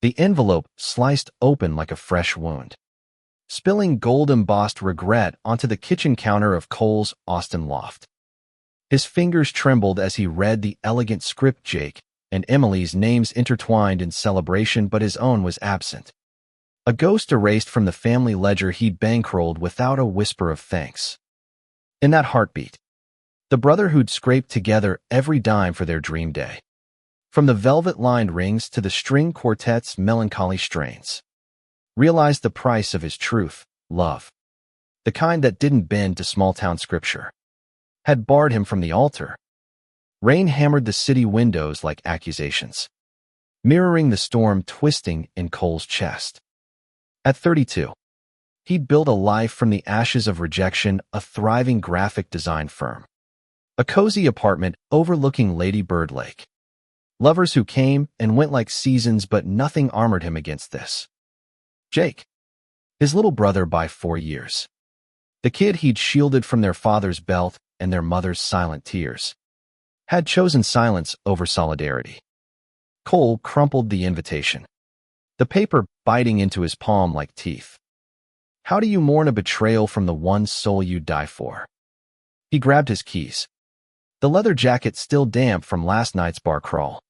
the envelope sliced open like a fresh wound, spilling gold-embossed regret onto the kitchen counter of Cole's Austin loft. His fingers trembled as he read the elegant script. Jake and Emily's names intertwined in celebration, but his own was absent. A ghost erased from the family ledger he'd bankrolled without a whisper of thanks. In that heartbeat, the brotherhood scraped together every dime for their dream day, from the velvet-lined rings to the string quartet's melancholy strains, realized the price of his truth, love, the kind that didn't bend to small-town scripture, had barred him from the altar. Rain hammered the city windows like accusations, mirroring the storm twisting in Cole's chest. At 32, he'd built a life from the ashes of rejection, a thriving graphic design firm, a cozy apartment overlooking Lady Bird Lake. Lovers who came and went like seasons, but nothing armored him against this. Jake, his little brother by 4 years, the kid he'd shielded from their father's belt and their mother's silent tears, had chosen silence over solidarity. Cole crumpled the invitation, the paper biting into his palm like teeth. How do you mourn a betrayal from the one soul you die for? He grabbed his keys, the leather jacket still damp from last night's bar crawl,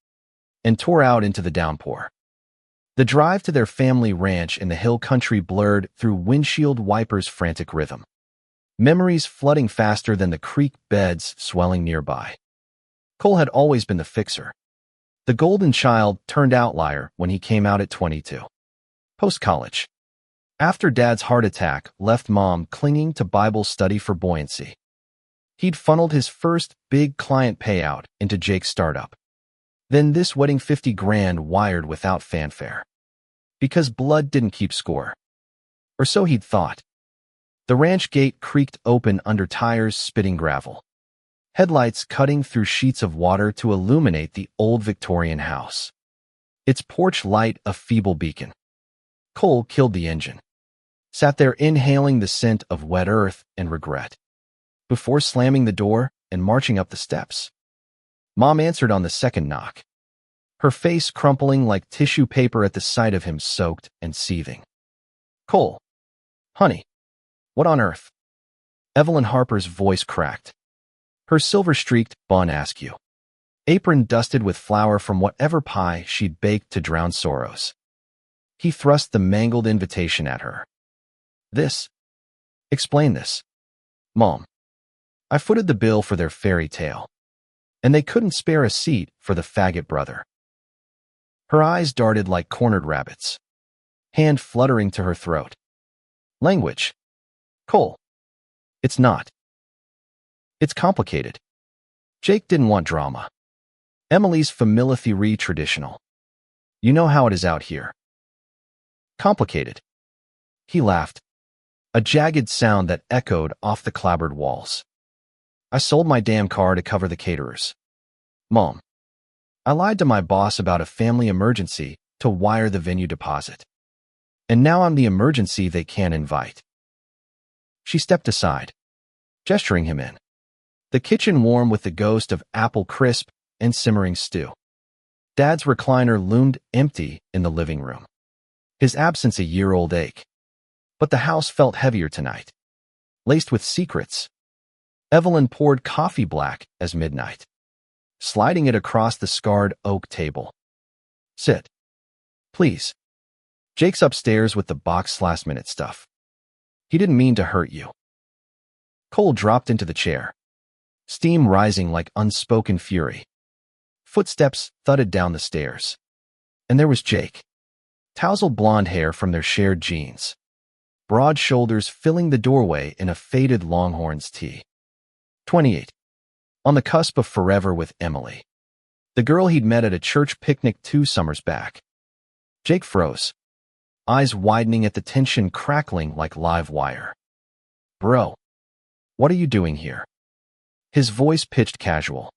and tore out into the downpour. The drive to their family ranch in the hill country blurred through windshield wipers' frantic rhythm, memories flooding faster than the creek beds swelling nearby. Cole had always been the fixer, the golden child turned outlier when he came out at 22. Post-college, after Dad's heart attack left Mom clinging to Bible study for buoyancy, he'd funneled his first big client payout into Jake's startup. Then this wedding, 50 grand wired without fanfare, because blood didn't keep score. Or so he'd thought. The ranch gate creaked open under tires spitting gravel, headlights cutting through sheets of water to illuminate the old Victorian house, its porch light a feeble beacon. Cole killed the engine, sat there inhaling the scent of wet earth and regret, before slamming the door and marching up the steps. Mom answered on the second knock, her face crumpling like tissue paper at the sight of him, soaked and seething. "Cole, honey, what on earth?" Evelyn Harper's voice cracked, her silver-streaked Bon Askew apron dusted with flour from whatever pie she'd baked to drown sorrows. He thrust the mangled invitation at her. "This? Explain this." "Mom, I footed the bill for their fairy tale, and they couldn't spare a seat for the faggot brother." Her eyes darted like cornered rabbits, hand fluttering to her throat. "Language. Cole. It's not. It's complicated." Jake didn't want drama. Emily's familiarity traditional. "You know how it is out here." "Complicated." He laughed, a jagged sound that echoed off the clapboard walls. "I sold my damn car to cover the caterers. Mom, I lied to my boss about a family emergency to wire the venue deposit. And now I'm the emergency they can't invite." She stepped aside, gesturing him in. The kitchen warm with the ghost of apple crisp and simmering stew. Dad's recliner loomed empty in the living room, his absence a year-old ache. But the house felt heavier tonight, laced with secrets. Evelyn poured coffee black as midnight, sliding it across the scarred oak table. "Sit. Please." "Jake's upstairs with the box last-minute stuff. He didn't mean to hurt you." Cole dropped into the chair, steam rising like unspoken fury. Footsteps thudded down the stairs. And there was Jake, tousled blonde hair from their shared jeans, broad shoulders filling the doorway in a faded Longhorns tee. 28. On the cusp of forever with Emily, the girl he'd met at a church picnic 2 summers back. Jake froze, eyes widening at the tension crackling like live wire. "Bro, what are you doing here?" His voice pitched casual,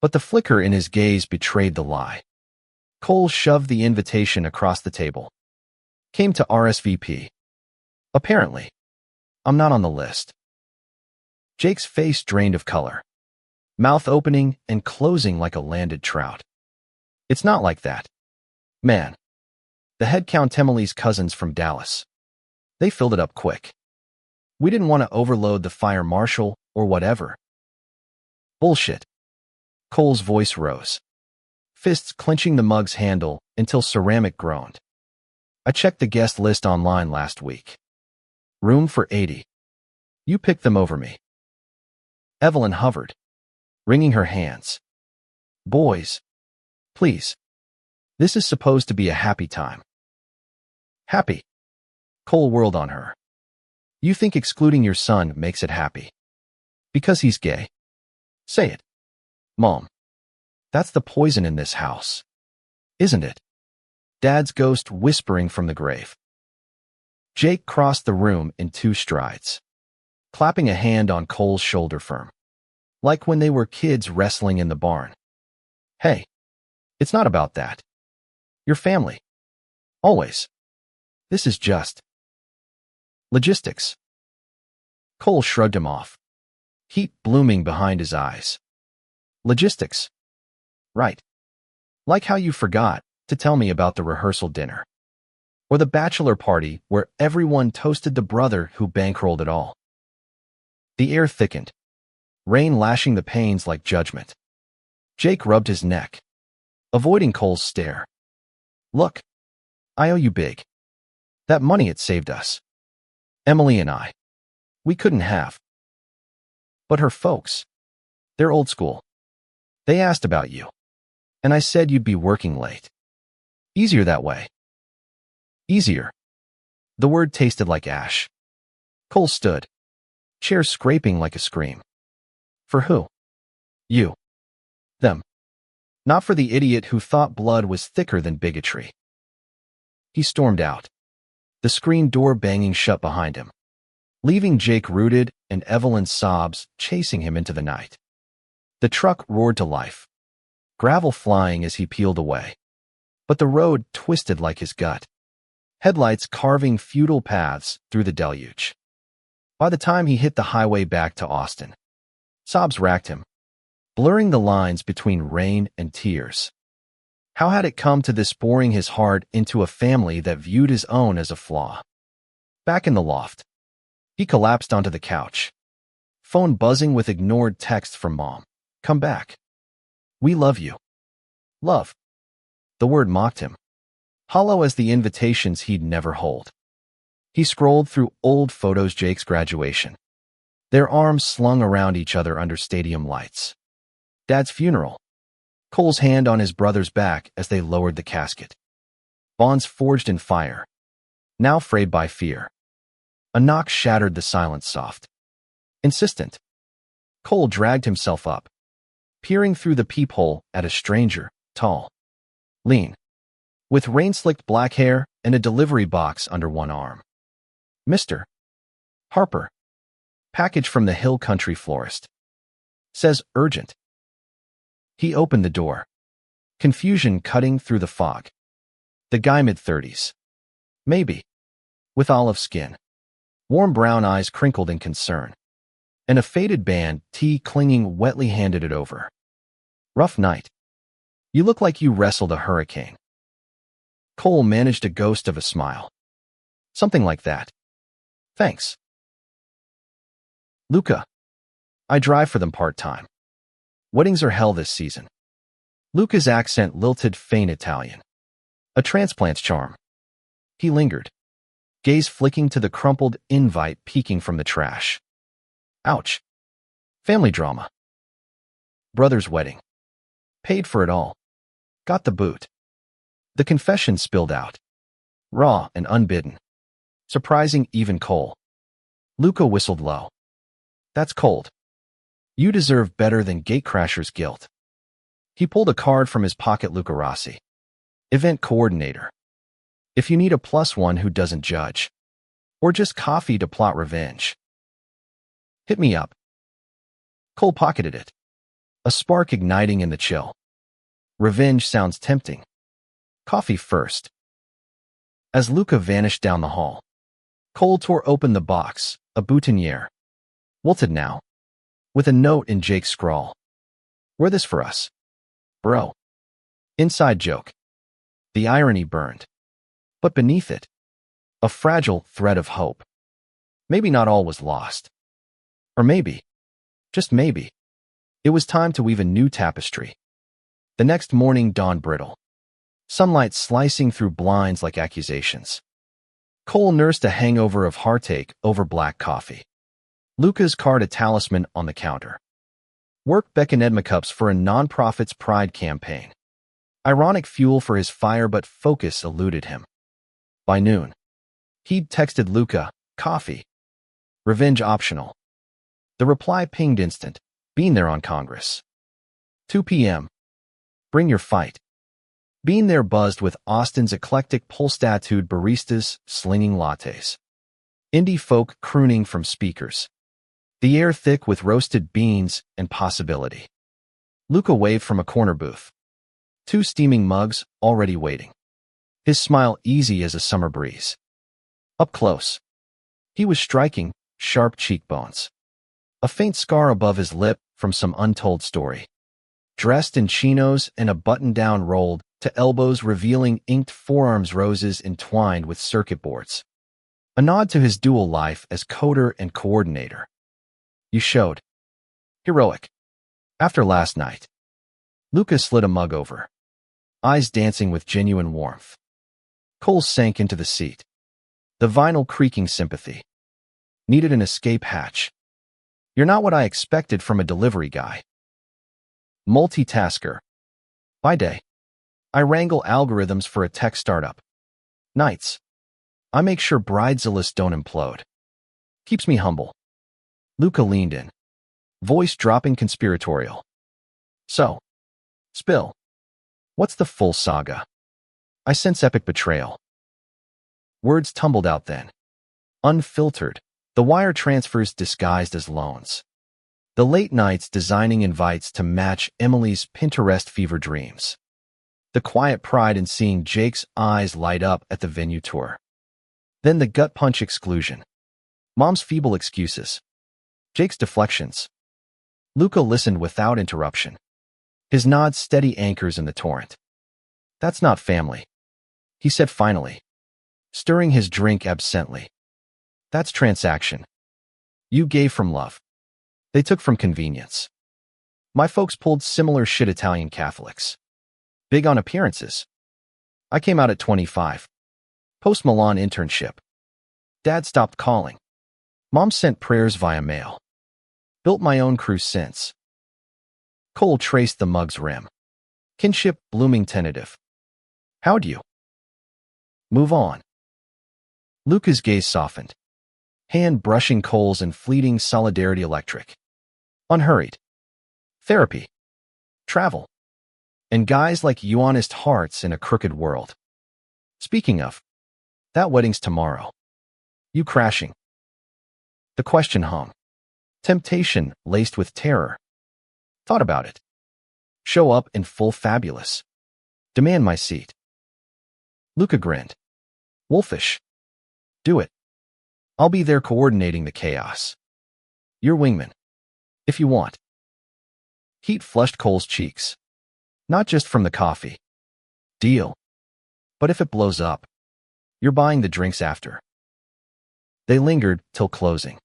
but the flicker in his gaze betrayed the lie. Cole shoved the invitation across the table. "Came to RSVP. Apparently. I'm not on the list." Jake's face drained of color, mouth opening and closing like a landed trout. "It's not like that. Man, The head count Emily's cousins from Dallas. They filled it up quick. We didn't want to overload the fire marshal or whatever. Bullshit. Cole's voice rose, fists clenching the mug's handle until Ceramic groaned. I checked the guest list online last week. Room for 80. You picked them over me. Evelyn hovered, wringing her hands. Boys, please. This is supposed to be a happy time. Happy? Cole whirled on her. You think excluding your son makes it happy? Because he's gay? Say it. Mom. That's the poison in this house. Isn't it? Dad's ghost whispering from the grave. Jake crossed the room in 2 strides, clapping a hand on Cole's shoulder firm, like when they were kids wrestling in the barn. Hey, it's not about that. Your family. Always. This is just logistics. Cole shrugged him off, heat blooming behind his eyes. Logistics. Right. Like how you forgot to tell me about the rehearsal dinner. Or the bachelor party where everyone toasted the brother who bankrolled it all. The air thickened, rain lashing the panes like judgment. Jake rubbed his neck, avoiding Cole's stare. Look, I owe you big. That money it saved us. Emily and I. We couldn't have. But her folks, they're old school. They asked about you. And I said you'd be working late. Easier that way. Easier. The word tasted like ash. Cole stood, chair scraping like a scream. For who? You. Them. Not for the idiot who thought blood was thicker than bigotry. He stormed out, the screen door banging shut behind him, leaving Jake rooted and Evelyn's sobs chasing him into the night. The truck roared to life, gravel flying as he peeled away. But the road twisted like his gut, headlights carving futile paths through the deluge. By the time he hit the highway back to Austin, sobs racked him, blurring the lines between rain and tears. How had it come to this, pouring his heart into a family that viewed his own as a flaw? Back in the loft, he collapsed onto the couch, phone buzzing with ignored texts from Mom. Come back. We love you. Love. The word mocked him, hollow as the invitations he'd never hold. He scrolled through old photos, Jake's graduation, their arms slung around each other under stadium lights. Dad's funeral, Cole's hand on his brother's back as they lowered the casket. Bonds forged in fire, now frayed by fear. A knock shattered the silence soft, insistent. Cole dragged himself up, peering through the peephole at a stranger, tall, lean, with rain-slicked black hair and a delivery box under one arm. Mr. Harper. Package from the Hill Country florist. Says urgent. He opened the door, confusion cutting through the fog. The guy mid-30s. Maybe. With olive skin. Warm brown eyes crinkled in concern. And a faded band tee clinging wetly handed it over. Rough night. You look like you wrestled a hurricane. Cole managed a ghost of a smile. Something like that. Thanks. Luca. I drive for them part-time. Weddings are hell this season. Luca's accent lilted faint Italian. A transplant's charm. He lingered, gaze flicking to the crumpled invite peeking from the trash. Ouch. Family drama. Brother's wedding. Paid for it all. Got the boot. The confession spilled out, raw and unbidden, surprising even Cole. Luca whistled low. That's cold. You deserve better than gatecrasher's guilt. He pulled a card from his pocket. Luca Rossi, event coordinator. If you need a +1 who doesn't judge, or just coffee to plot revenge, hit me up. Cole pocketed it, a spark igniting in the chill. Revenge sounds tempting. Coffee first. As Luca vanished down the hall, Cole tore open the box, a boutonniere. Wilted now, with a note in Jake's scrawl. Wear this for us. Bro. Inside joke. The irony burned. But beneath it, a fragile thread of hope. Maybe not all was lost. Or maybe, just maybe, it was time to weave a new tapestry. The next morning dawned brittle, sunlight slicing through blinds like accusations. Cole nursed a hangover of heartache over black coffee. Luca's carved a talisman on the counter. Work beckoned Edma cups for a nonprofit's pride campaign. Ironic fuel for his fire, but focus eluded him. By noon, he'd texted Luca, coffee. Revenge optional. The reply pinged instant, been there on Congress. 2 p.m. Bring your fight. Being there buzzed with Austin's eclectic pulse-tattooed baristas slinging lattes. Indie folk crooning from speakers. The air thick with roasted beans and possibility. Luca waved from a corner booth. 2 steaming mugs already waiting. His smile easy as a summer breeze. Up close, he was striking, sharp cheekbones. A faint scar above his lip from some untold story. Dressed in chinos and a button-down rolled to elbows revealing inked forearms, roses entwined with circuit boards. A nod to his dual life as coder and coordinator. You showed. Heroic. After last night. Luca slid a mug over, eyes dancing with genuine warmth. Cole sank into the seat. The vinyl creaking sympathy. Needed an escape hatch. You're not what I expected from a delivery guy. Multitasker. By day, I wrangle algorithms for a tech startup. Nights, I make sure bridezillas don't implode. Keeps me humble. Luca leaned in, voice dropping conspiratorial. So, spill. What's the full saga? I sense epic betrayal. Words tumbled out then. Unfiltered, the wire transfers disguised as loans. The late nights designing invites to match Emily's Pinterest fever dreams. The quiet pride in seeing Jake's eyes light up at the venue tour. Then the gut punch exclusion. Mom's feeble excuses. Jake's deflections. Luca listened without interruption. His nods steady anchors in the torrent. That's not family, he said finally, stirring his drink absently. That's transaction. You gave from love. They took from convenience. My folks pulled similar shit. Italian Catholics. Big on appearances. I came out at 25. Post-Milan internship. Dad stopped calling. Mom sent prayers via mail. Built my own crew since. Cole traced the mug's rim. Kinship blooming tentative. How'd you? Move on. Luca's gaze softened. Hand brushing Cole's and fleeting solidarity electric. Unhurried. Therapy. Travel. And guys like you, honest hearts in a crooked world. Speaking of, that wedding's tomorrow. You crashing? The question hung. Temptation laced with terror. Thought about it. Show up in full fabulous. Demand my seat. Luca grinned. Wolfish. Do it. I'll be there coordinating the chaos. You're wingman. If you want. Heat flushed Cole's cheeks. Not just from the coffee. Deal. But if it blows up, you're buying the drinks after. They lingered till closing.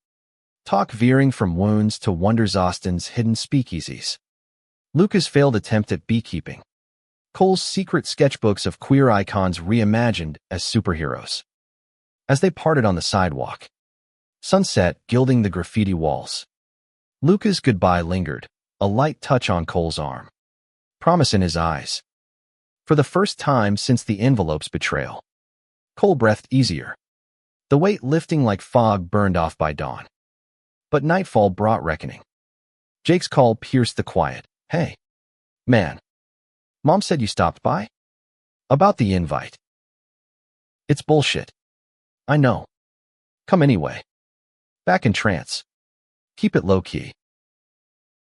Talk veering from wounds to wonders, Austin's hidden speakeasies. Luca's failed attempt at beekeeping. Cole's secret sketchbooks of queer icons reimagined as superheroes. As they parted on the sidewalk, sunset gilding the graffiti walls. Luca's goodbye lingered, a light touch on Cole's arm. Promise in his eyes. For the first time since the envelope's betrayal, Cole breathed easier. The weight lifting like fog burned off by dawn. But nightfall brought reckoning. Jake's call pierced the quiet. Hey, man. Mom said you stopped by? About the invite. It's bullshit. I know. Come anyway. Back in trance. Keep it low-key.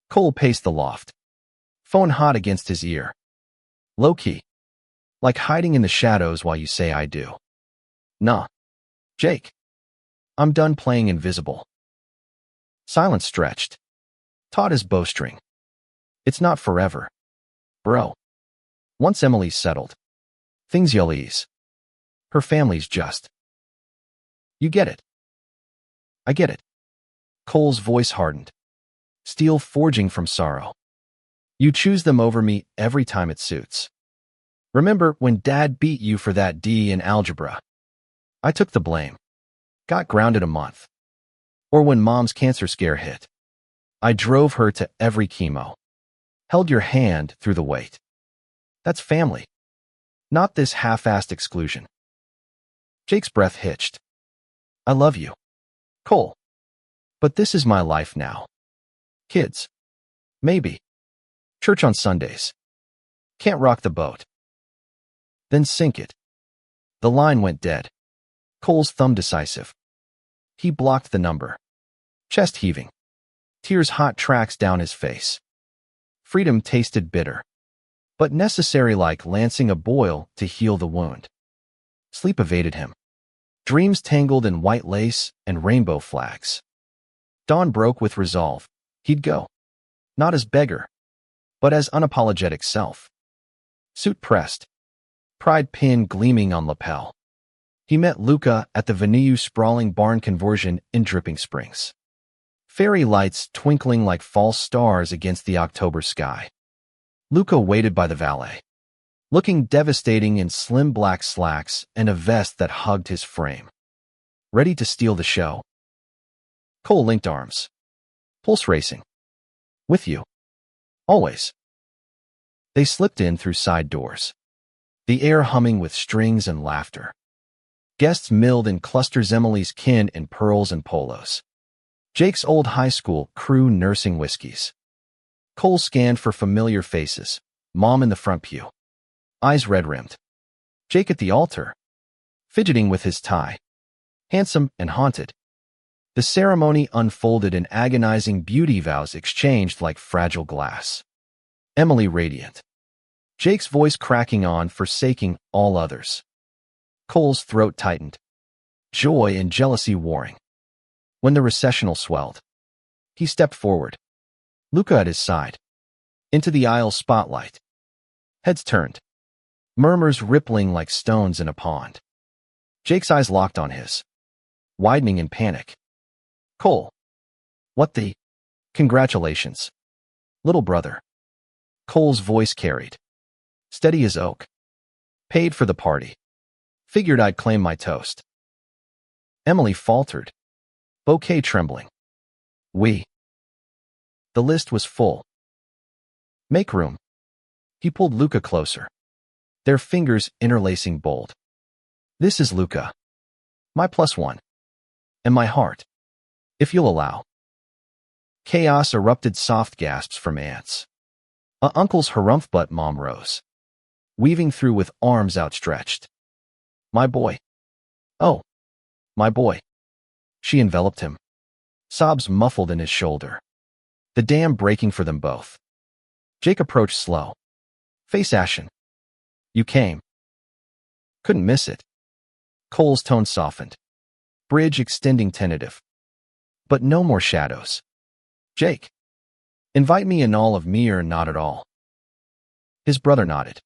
Cole paced the loft. Phone hot against his ear. Low-key. Like hiding in the shadows while you say I do. Nah. Jake. I'm done playing invisible. Silence stretched. Taut as bowstring. It's not forever. Bro. Once Emily's settled, things you'll ease. Her family's just. You get it. I get it. Cole's voice hardened. Steel forging from sorrow. You choose them over me every time it suits. Remember when Dad beat you for that D in algebra? I took the blame. Got grounded a month. Or when Mom's cancer scare hit. I drove her to every chemo. Held your hand through the wait. That's family. Not this half-assed exclusion. Jake's breath hitched. I love you, Cole. But this is my life now. Kids. Maybe. Church on Sundays. Can't rock the boat. Then sink it. The line went dead. Cole's thumb decisive. He blocked the number. Chest heaving. Tears hot tracks down his face. Freedom tasted bitter, but necessary, like lancing a boil to heal the wound. Sleep evaded him. Dreams tangled in white lace and rainbow flags. Dawn broke with resolve. He'd go. Not as beggar, but as unapologetic self. Suit pressed. Pride pin gleaming on lapel. He met Luca at the Venue sprawling barn conversion in Dripping Springs. Fairy lights twinkling like false stars against the October sky. Luca waited by the valet, looking devastating in slim black slacks and a vest that hugged his frame. Ready to steal the show. Cole linked arms. Pulse racing. With you. Always. They slipped in through side doors. The air humming with strings and laughter. Guests milled in clusters, Emily's kin in pearls and polos. Jake's old high school crew nursing whiskeys. Cole scanned for familiar faces. Mom in the front pew. Eyes red-rimmed. Jake at the altar. Fidgeting with his tie. Handsome and haunted. The ceremony unfolded in agonizing beauty vows exchanged like fragile glass. Emily radiant. Jake's voice cracking on, forsaking all others. Cole's throat tightened. Joy and jealousy warring. When the recessional swelled, he stepped forward. Luca at his side. Into the aisle spotlight. Heads turned. Murmurs rippling like stones in a pond. Jake's eyes locked on his. Widening in panic. Cole. What the? Congratulations. Little brother. Cole's voice carried. Steady as oak. Paid for the party. Figured I'd claim my toast. Emily faltered. Bouquet trembling. We. The list was full. Make room. He pulled Luca closer. Their fingers interlacing bold. This is Luca. My +1. And my heart. If you'll allow. Chaos erupted, soft gasps from aunts. Uncle's harumph, but Mom rose. Weaving through with arms outstretched. My boy. Oh. My boy. She enveloped him. Sobs muffled in his shoulder. The dam breaking for them both. Jake approached slow. Face ashen. You came. Couldn't miss it. Cole's tone softened. Bridge extending tentative. But no more shadows. Jake. Invite me in all of me or not at all. His brother nodded.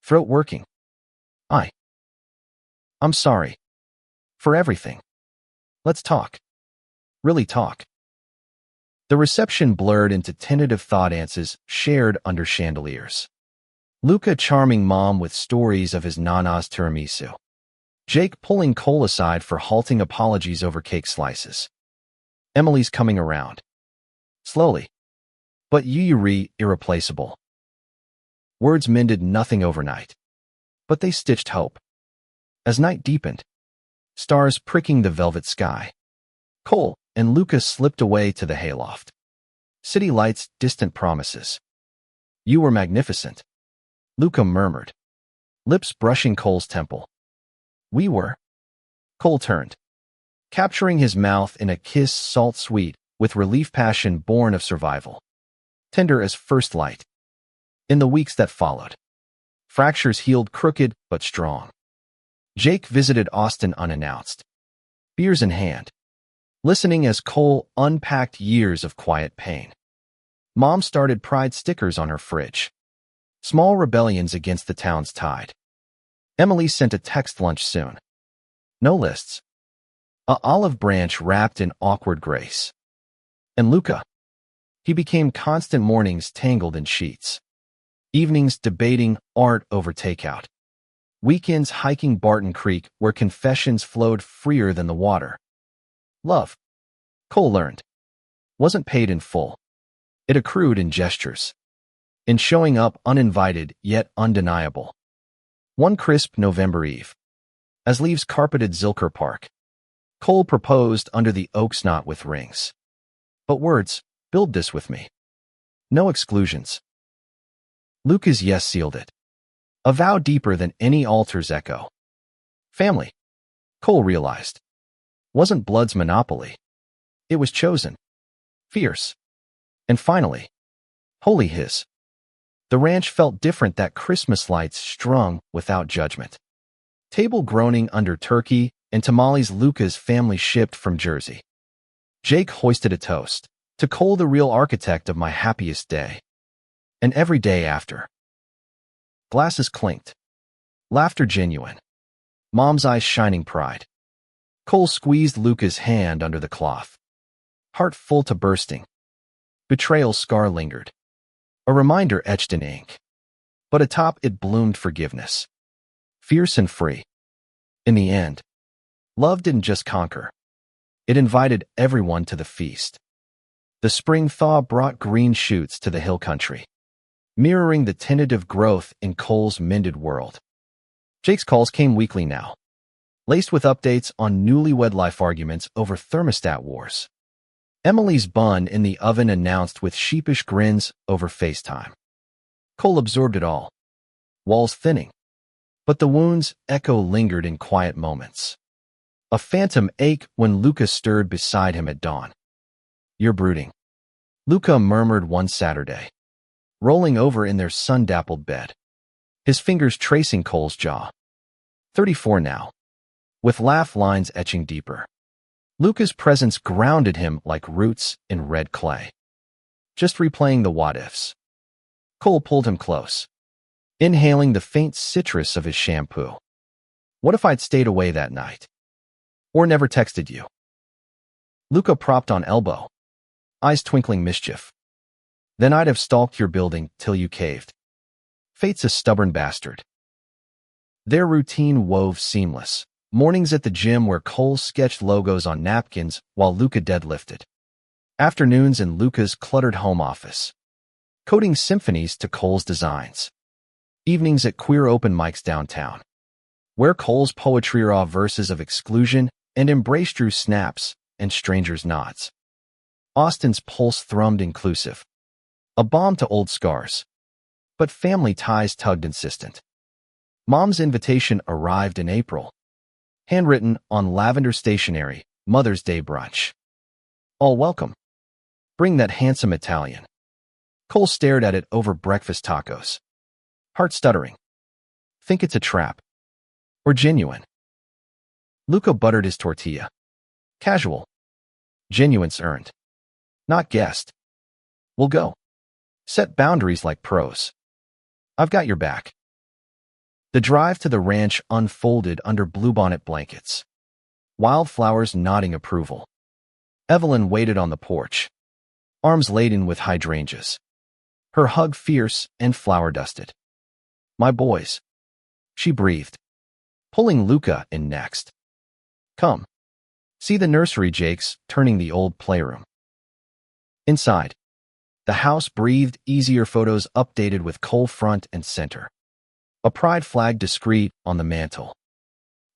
Throat working. I'm sorry. For everything. Let's talk. Really talk. The reception blurred into tentative thought answers shared under chandeliers. Luca charming Mom with stories of his nana's tiramisu. Jake pulling Cole aside for halting apologies over cake slices. Emily's coming around. Slowly. But irreplaceable. Words mended nothing overnight. But they stitched hope. As night deepened, stars pricking the velvet sky, Cole and Luca slipped away to the hayloft. City lights, distant promises. You were magnificent, Luca murmured, lips brushing Cole's temple. We were. Cole turned, capturing his mouth in a kiss salt sweet with relief, passion born of survival. Tender as first light. In the weeks that followed, fractures healed crooked but strong. Jake visited Austin unannounced, beers in hand, listening as Cole unpacked years of quiet pain. Mom started pride stickers on her fridge. Small rebellions against the town's tide. Emily sent a text lunch soon. No lists. A olive branch wrapped in awkward grace. And Luca. He became constant mornings tangled in sheets. Evenings debating art over takeout. Weekends hiking Barton Creek where confessions flowed freer than the water. Love, Cole learned, wasn't paid in full. It accrued in gestures. In showing up uninvited yet undeniable. One crisp November eve, as leaves carpeted Zilker Park, Cole proposed under the oak's knot with rings. But words, build this with me. No exclusions. Luca's yes sealed it. A vow deeper than any altar's echo. Family, Cole realized, wasn't blood's monopoly. It was chosen. Fierce. And finally, wholly his. The ranch felt different, that Christmas lights strung without judgment. Table groaning under turkey and tamales. Luca's family shipped from Jersey. Jake hoisted a toast to Cole, the real architect of my happiest day. And every day after. Glasses clinked. Laughter genuine. Mom's eyes shining pride. Cole squeezed Luca's hand under the cloth. Heart full to bursting. Betrayal's scar lingered. A reminder etched in ink. But atop it bloomed forgiveness. Fierce and free. In the end, love didn't just conquer. It invited everyone to the feast. The spring thaw brought green shoots to the hill country, mirroring the tentative growth in Cole's mended world. Jake's calls came weekly now, laced with updates on newlywed life arguments over thermostat wars. Emily's bun in the oven announced with sheepish grins over FaceTime. Cole absorbed it all, walls thinning, but the wound's echo lingered in quiet moments. A phantom ache when Luca stirred beside him at dawn. You're brooding, Luca murmured one Saturday, rolling over in their sun-dappled bed, his fingers tracing Cole's jaw. 34 now, with laugh lines etching deeper. Luca's presence grounded him like roots in red clay. Just replaying the what-ifs. Cole pulled him close, inhaling the faint citrus of his shampoo. What if I'd stayed away that night? Or never texted you? Luca propped on elbow, eyes twinkling mischief. Then I'd have stalked your building till you caved. Fate's a stubborn bastard. Their routine wove seamless. Mornings at the gym where Cole sketched logos on napkins while Luca deadlifted. Afternoons in Luca's cluttered home office, coding symphonies to Cole's designs. Evenings at queer open mics downtown, where Cole's poetry raw verses of exclusion and embrace drew snaps and strangers' nods. Austin's pulse thrummed inclusive, a balm to old scars. But family ties tugged insistent. Mom's invitation arrived in April, handwritten on lavender stationery, Mother's Day brunch. All welcome. Bring that handsome Italian. Cole stared at it over breakfast tacos. Heart stuttering. Think it's a trap. Or genuine. Luca buttered his tortilla. Casual. Genuine's earned. Not guessed. We'll go. Set boundaries like pros. I've got your back. The drive to the ranch unfolded under bluebonnet blankets. Wildflowers nodding approval. Evelyn waited on the porch, arms laden with hydrangeas. Her hug fierce and flower-dusted. My boys. She breathed, pulling Luca in next. Come. See the nursery. Jake's turning the old playroom. Inside, the house breathed easier. Photos updated with Cole front and center. A pride flag discreet on the mantel.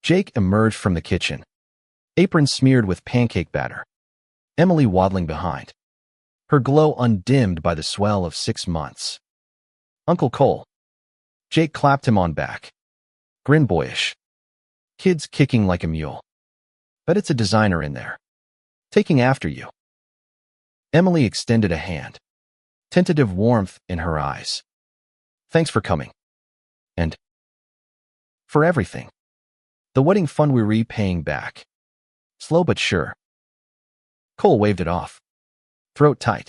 Jake emerged from the kitchen, apron smeared with pancake batter. Emily waddling behind, her glow undimmed by the swell of 6 months. Uncle Cole. Jake clapped him on back. Grin boyish. Kids kicking like a mule. Bet it's a designer in there, taking after you. Emily extended a hand, tentative warmth in her eyes. Thanks for coming. And for everything. The wedding fund we're repaying back. Slow but sure. Cole waved it off. Throat tight.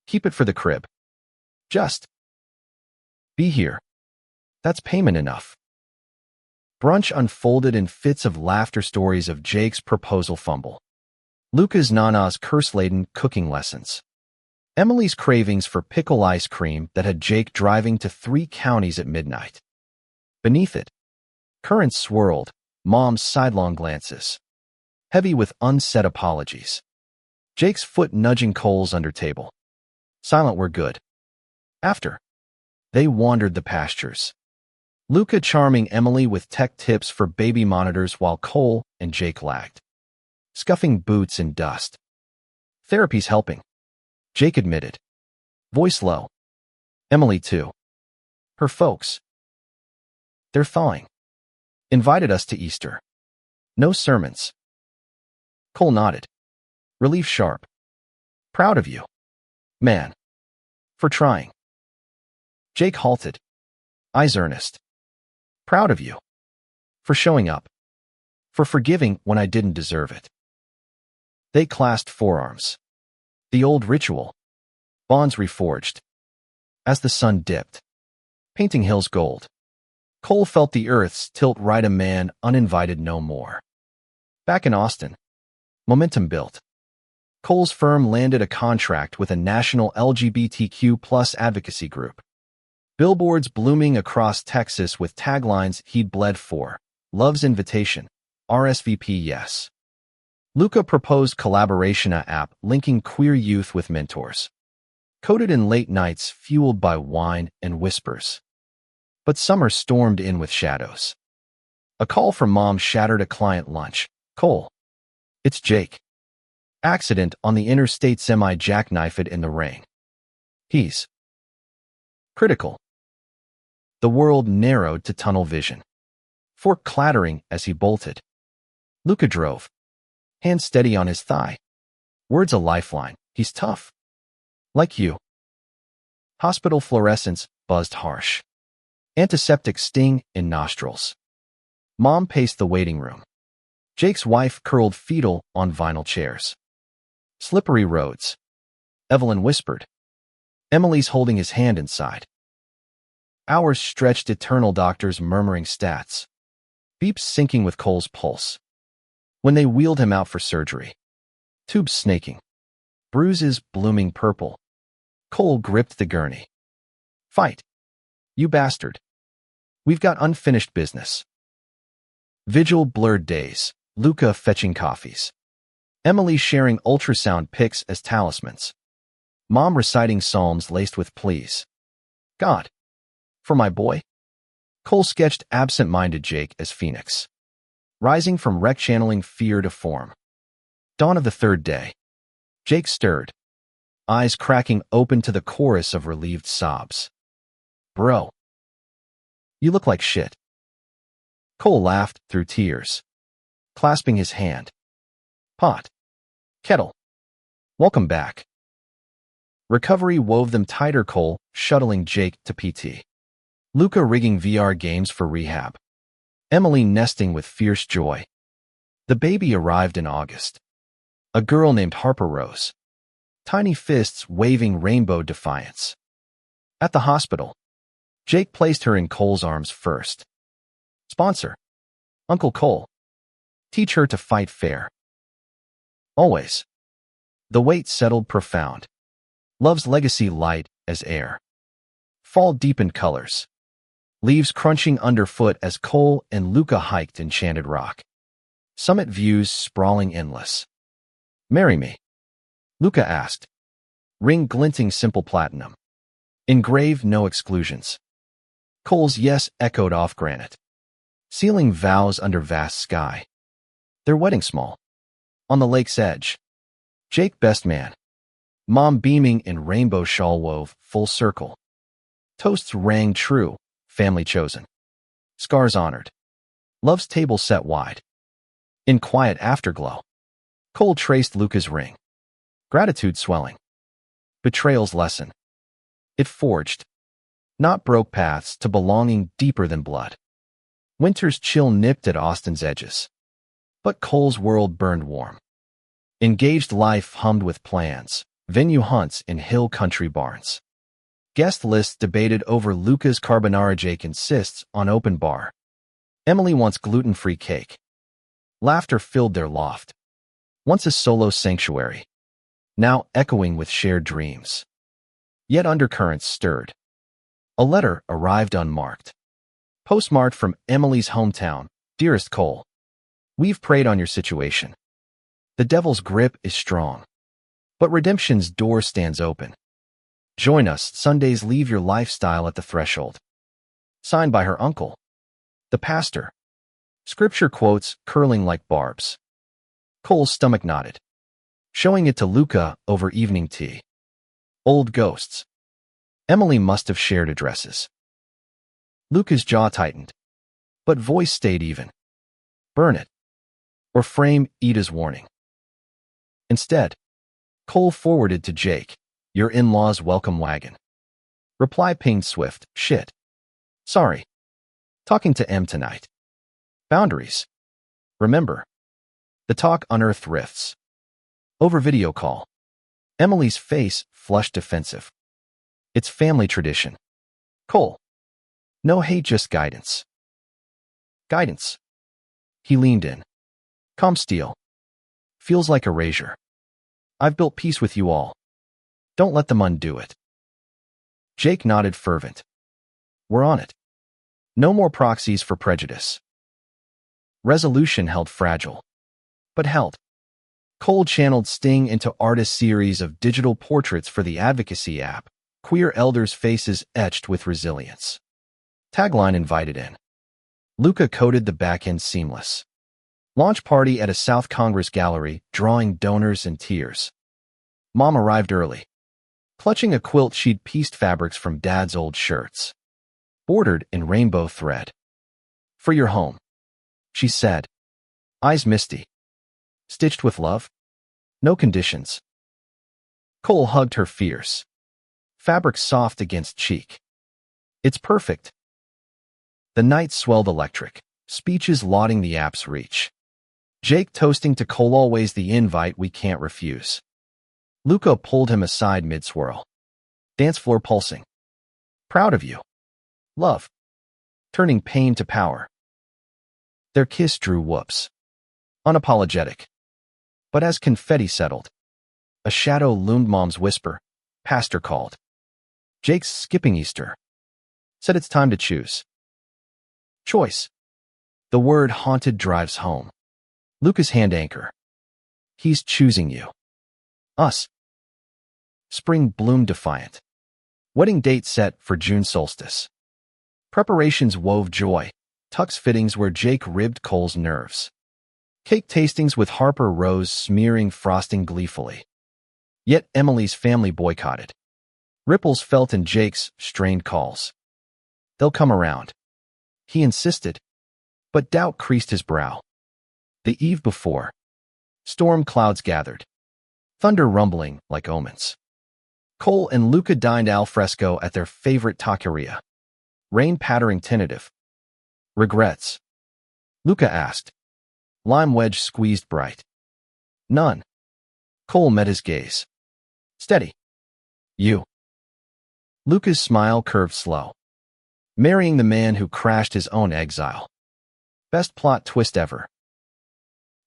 Keep it for the crib. Just be here. That's payment enough. Brunch unfolded in fits of laughter, stories of Jake's proposal fumble, Luca's Nana's curse-laden cooking lessons, Emily's cravings for pickle ice cream that had Jake driving to 3 counties at midnight. Beneath it, currents swirled, Mom's sidelong glances, heavy with unsaid apologies. Jake's foot nudging Cole's under table. Silent we're good. After, they wandered the pastures. Luca charming Emily with tech tips for baby monitors while Cole and Jake lagged, scuffing boots in dust. Therapy's helping, Jake admitted, voice low. Emily too. Her folks, they're thawing. Invited us to Easter. No sermons. Cole nodded, relief sharp. Proud of you, man, for trying. Jake halted, eyes earnest. Proud of you, for showing up, for forgiving when I didn't deserve it. They clasped forearms. The old ritual, bonds reforged. As the sun dipped, painting hills gold, Cole felt the earth's tilt right, a man uninvited no more. Back in Austin, momentum built. Cole's firm landed a contract with a national LGBTQ+ advocacy group. Billboards blooming across Texas with taglines he'd bled for. Love's invitation. RSVP yes. Luca proposed collaboration app linking queer youth with mentors. Coded in late nights fueled by wine and whispers. But summer stormed in with shadows. A call from Mom shattered a client lunch. Cole. It's Jake. Accident on the interstate, semi-jackknifed in the rain. He's critical. The world narrowed to tunnel vision. Fork clattering as he bolted. Luca drove, hand steady on his thigh. Words a lifeline. He's tough. Like you. Hospital fluorescence buzzed harsh. Antiseptic sting in nostrils. Mom paced the waiting room. Jake's wife curled fetal on vinyl chairs. Slippery roads. Evelyn whispered. Emily's holding his hand inside. Hours stretched eternal, doctors murmuring stats. Beeps syncing with Cole's pulse. When they wheeled him out for surgery. Tubes snaking. Bruises blooming purple. Cole gripped the gurney. Fight. You bastard. We've got unfinished business. Vigil blurred days. Luca fetching coffees. Emily sharing ultrasound pics as talismans. Mom reciting psalms laced with pleas. God. For my boy? Cole sketched absent-minded Jake as Phoenix, rising from wreck, channeling fear to form. Dawn of the third day. Jake stirred, eyes cracking open to the chorus of relieved sobs. Bro. You look like shit. Cole laughed through tears, clasping his hand. Pot. Kettle. Welcome back. Recovery wove them tighter, Cole shuttling Jake to PT. Luca rigging VR games for rehab. Emily nesting with fierce joy. The baby arrived in August. A girl named Harper Rose. Tiny fists waving rainbow defiance. At the hospital, Jake placed her in Cole's arms first. Sponsor. Uncle Cole. Teach her to fight fair. Always. The weight settled profound. Love's legacy light as air. Fall deepened colors. Leaves crunching underfoot as Cole and Luca hiked Enchanted Rock. Summit views sprawling endless. Marry me? Luca asked. Ring glinting simple platinum. Engraved no exclusions. Cole's yes echoed off granite. Sealing vows under vast sky. Their wedding small. On the lake's edge. Jake best man. Mom beaming in rainbow shawl wove full circle. Toasts rang true. Family chosen. Scars honored. Love's table set wide. In quiet afterglow, Cole traced Luca's ring. Gratitude swelling. Betrayal's lesson. It forged, not broke paths to belonging deeper than blood. Winter's chill nipped at Austin's edges. But Cole's world burned warm. Engaged life hummed with plans, venue hunts in hill country barns. Guest lists debated over Luca's carbonara. Jake insists on open bar. Emily wants gluten-free cake. Laughter filled their loft. Once a solo sanctuary, now echoing with shared dreams. Yet undercurrents stirred. A letter arrived unmarked. Postmarked from Emily's hometown. Dearest Cole, we've prayed on your situation. The devil's grip is strong, but redemption's door stands open. Join us, Sundays, leave your lifestyle at the threshold. Signed by her uncle, the pastor. Scripture quotes curling like barbs. Cole's stomach knotted, showing it to Luca over evening tea. Old ghosts. Emily must have shared addresses. Luca's jaw tightened, but voice stayed even. Burn it, or frame Ida's warning. Instead, Cole forwarded to Jake, your in-laws welcome wagon. Reply pinged swift, shit. Sorry. Talking to M tonight. Boundaries. Remember. The talk unearthed rifts. Over video call. Emily's face flushed defensive. It's family tradition. Cole. No hate, just guidance. Guidance. He leaned in. Calm steel. Feels like erasure. I've built peace with you all. Don't let them undo it. Jake nodded fervent. We're on it. No more proxies for prejudice. Resolution held fragile, but held. Cole channeled Sting into artist series of digital portraits for the advocacy app, queer elders' faces etched with resilience. Tagline invited in. Luca coded the backend seamless. Launch party at a South Congress gallery, drawing donors and tears. Mom arrived early, clutching a quilt she'd pieced fabrics from Dad's old shirts, bordered in rainbow thread. For your home, she said, eyes misty. Stitched with love? No conditions. Cole hugged her fierce. Fabric soft against cheek. It's perfect. The night swelled electric, speeches lauding the app's reach. Jake toasting to Cole, always the invite we can't refuse. Luca pulled him aside mid-swirl. Dance floor pulsing. Proud of you. Love. Turning pain to power. Their kiss drew whoops. Unapologetic. But as confetti settled, a shadow loomed. Mom's whisper. Pastor called. Jake's skipping Easter. Said it's time to choose. Choice. The word haunted drives home. Luca's hand anchor. He's choosing you. Us. Spring bloomed defiant. Wedding date set for June solstice. Preparations wove joy. Tux fittings where Jake ribbed Cole's nerves. Cake tastings with Harper Rose smearing frosting gleefully. Yet Emily's family boycotted. Ripples felt in Jake's strained calls. They'll come around. He insisted, but doubt creased his brow. The eve before, storm clouds gathered, thunder rumbling like omens. Cole and Luca dined al fresco at their favorite taqueria. Rain pattering tentative. Regrets? Luca asked. Lime wedge squeezed bright. None. Cole met his gaze. Steady. You. Luca's smile curved slow. Marrying the man who crashed his own exile. Best plot twist ever.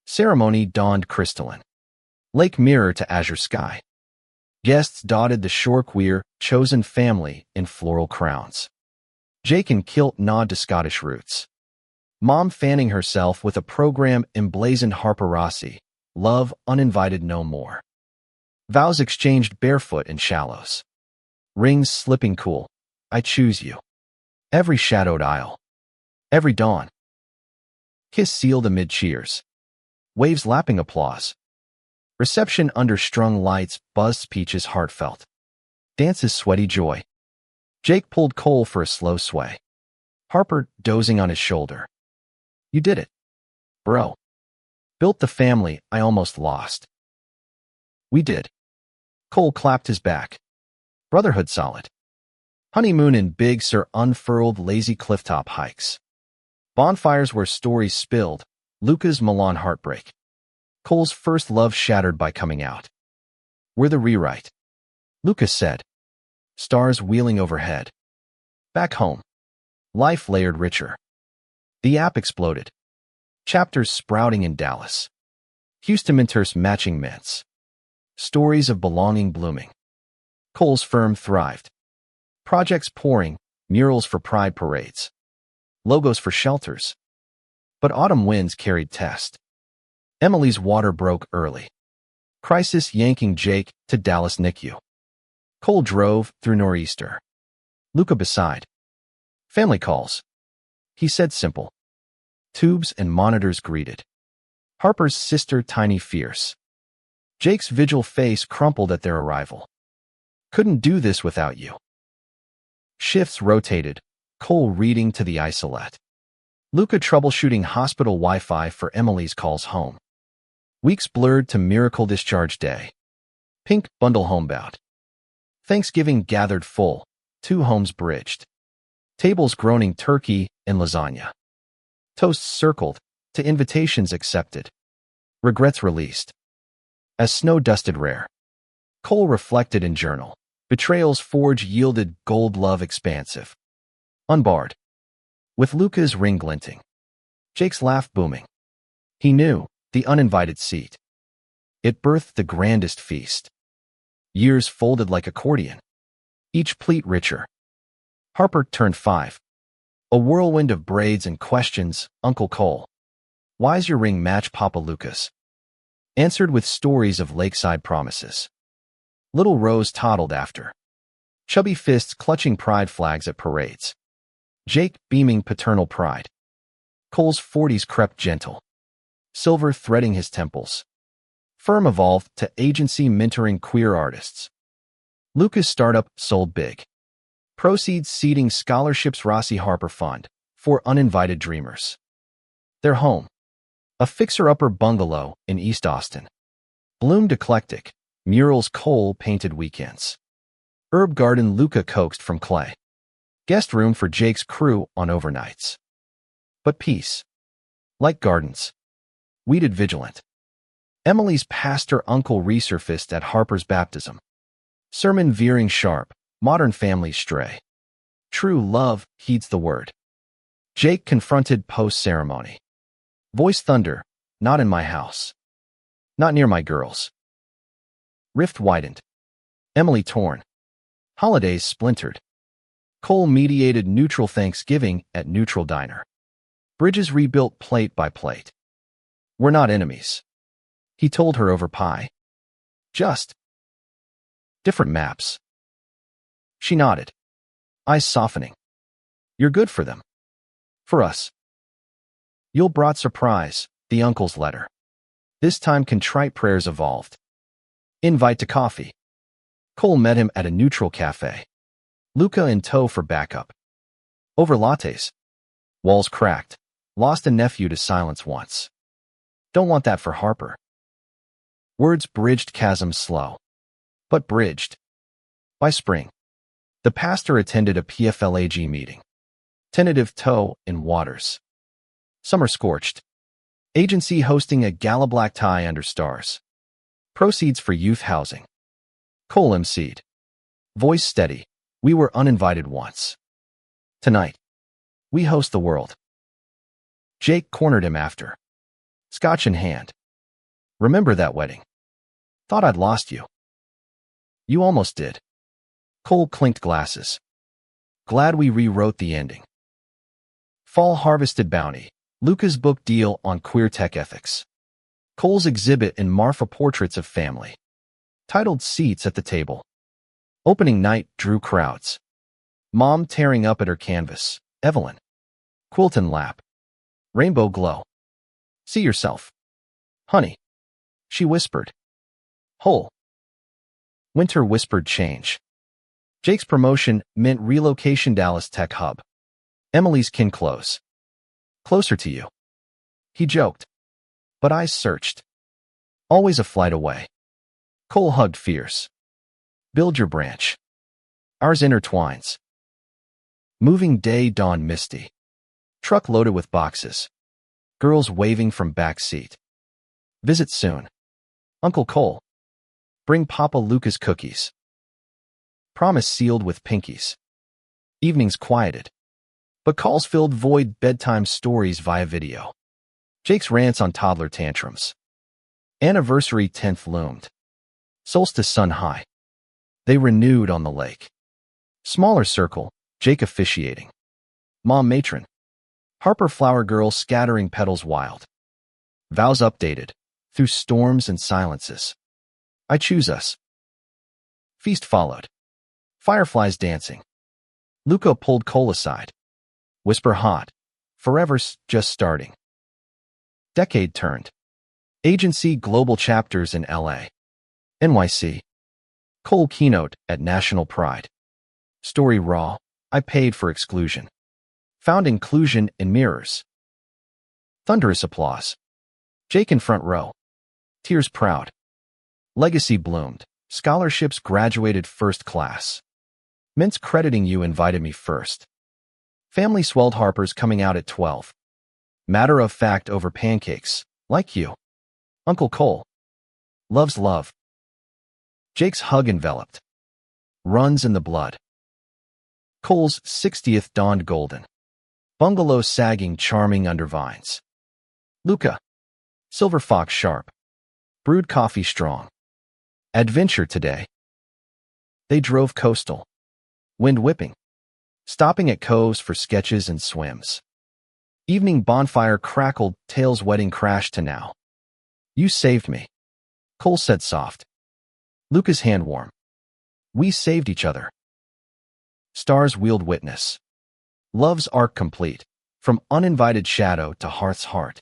Ceremony dawned crystalline. Lake mirror to azure sky. Guests dotted the shore, queer, chosen family in floral crowns. Jake in kilt nod to Scottish roots. Mom fanning herself with a program emblazoned Harper Rossi. Love uninvited no more. Vows exchanged barefoot in shallows. Rings slipping cool. I choose you. Every shadowed aisle. Every dawn. Kiss sealed amid cheers. Waves lapping applause. Reception under strung lights, buzzed speeches heartfelt. Dances sweaty joy. Jake pulled Cole for a slow sway. Harper dozing on his shoulder. You did it. Bro. Built the family I almost lost. We did. Cole clapped his back. Brotherhood solid. Honeymoon in Big Sur unfurled lazy clifftop hikes. Bonfires where stories spilled. Luca's Milan heartbreak. Cole's first love shattered by coming out. We're the rewrite. Luca said. Stars wheeling overhead. Back home. Life layered richer. The app exploded. Chapters sprouting in Dallas. Houston Minters matching mints. Stories of belonging blooming. Cole's firm thrived. Projects pouring, murals for pride parades. Logos for shelters. But autumn winds carried test. Emily's water broke early. Crisis yanking Jake to Dallas NICU. Cole drove through nor'easter. Luca beside. Family calls. He said simple. Tubes and monitors greeted. Harper's sister tiny fierce. Jake's vigil face crumpled at their arrival. Couldn't do this without you. Shifts rotated, Cole reading to the isolette. Luca troubleshooting hospital Wi-Fi for Emily's calls home. Weeks blurred to miracle discharge day. Pink bundle homebound. Thanksgiving gathered full, 2 homes bridged. Tables groaning turkey and lasagna. Toasts circled, to invitations accepted. Regrets released. As snow dusted rare. Cole reflected in journal. Betrayal's forge yielded gold love expansive. Unbarred. With Luca's ring glinting. Jake's laugh booming. He knew, the uninvited seat. It birthed the grandest feast. Years folded like accordion. Each pleat richer. Harper turned 5. A whirlwind of braids and questions, Uncle Cole. Why's your ring match Papa Lucas? Answered with stories of lakeside promises. Little Rose toddled after. Chubby fists clutching pride flags at parades. Jake beaming paternal pride. Cole's 40s crept gentle. Silver threading his temples. Firm evolved to agency mentoring queer artists. Luca's startup sold big. Proceeds seeding scholarships Rossi Harper Fund for uninvited dreamers. Their home. A fixer-upper bungalow in East Austin. Bloomed eclectic, murals Cole painted weekends. Herb garden Luca coaxed from clay. Guest room for Jake's crew on overnights. But peace. Like gardens. Weeded vigilant. Emily's pastor uncle resurfaced at Harper's baptism. Sermon veering sharp, modern families stray. True love heeds the word. Jake confronted post-ceremony. Voice thunder, not in my house. Not near my girls. Rift widened. Emily torn. Holidays splintered. Cole mediated neutral Thanksgiving at neutral diner. Bridges rebuilt plate by plate. We're not enemies. He told her over pie. Just different maps. She nodded. Eyes softening. You're good for them. For us. You'll brought surprise, the uncle's letter. This time contrite prayers evolved. Invite to coffee. Cole met him at a neutral cafe. Luca in tow for backup. Over lattes. Walls cracked. Lost a nephew to silence once. Don't want that for Harper. Words bridged chasms slow. But bridged. By spring. The pastor attended a PFLAG meeting. Tentative toe in waters. Summer scorched. Agency hosting a gala black tie under stars. Proceeds for youth housing. Cole emceed. Voice steady. We were uninvited once. Tonight. We host the world. Jake cornered him after. Scotch in hand. Remember that wedding? Thought I'd lost you. You almost did. Cole clinked glasses. Glad we rewrote the ending. Fall harvested bounty. Luca's book deal on queer tech ethics. Cole's exhibit in Marfa Portraits of Family. Titled Seats at the Table. Opening night drew crowds. Mom tearing up at her canvas. Evelyn. Quilton lap. Rainbow glow. See yourself. Honey. She whispered. Whole. Winter whispered change. Jake's promotion meant relocation Dallas Tech Hub. Emily's kin close. Closer to you. He joked. But eyes searched. Always a flight away. Cole hugged fierce. Build your branch. Ours intertwines. Moving day dawned misty. Truck loaded with boxes. Girls waving from back seat. Visit soon. Uncle Cole. Bring Papa Lucas cookies. Promise sealed with pinkies. Evenings quieted. But calls filled void bedtime stories via video. Jake's rants on toddler tantrums. Anniversary 10th loomed. Solstice sun high. They renewed on the lake. Smaller circle, Jake officiating. Mom matron. Harper flower girl scattering petals wild. Vows updated, through storms and silences. I choose us. Feast followed. Fireflies dancing. Luca pulled Cole aside. Whisper hot. Forever's just starting. Decade turned. Agency global chapters in LA. NYC. Cole keynote at National Pride. Story raw. I paid for exclusion. Found inclusion in mirrors. Thunderous applause. Jake in front row. Tears proud. Legacy bloomed. Scholarships graduated first class. Mints crediting you invited me first. Family swelled Harper's coming out at 12. Matter of fact over pancakes. Like you. Uncle Cole. Loves love. Jake's hug enveloped. Runs in the blood. Cole's 60th dawned golden. Bungalow sagging charming under vines. Luca. Silver fox sharp. Brewed coffee strong. Adventure today. They drove coastal. Wind whipping. Stopping at coves for sketches and swims. Evening bonfire crackled, Tails' wedding crashed to now. You saved me. Cole said soft. Luca's hand warm. We saved each other. Stars wheeled witness. Love's arc complete, from uninvited shadow to heart's heart.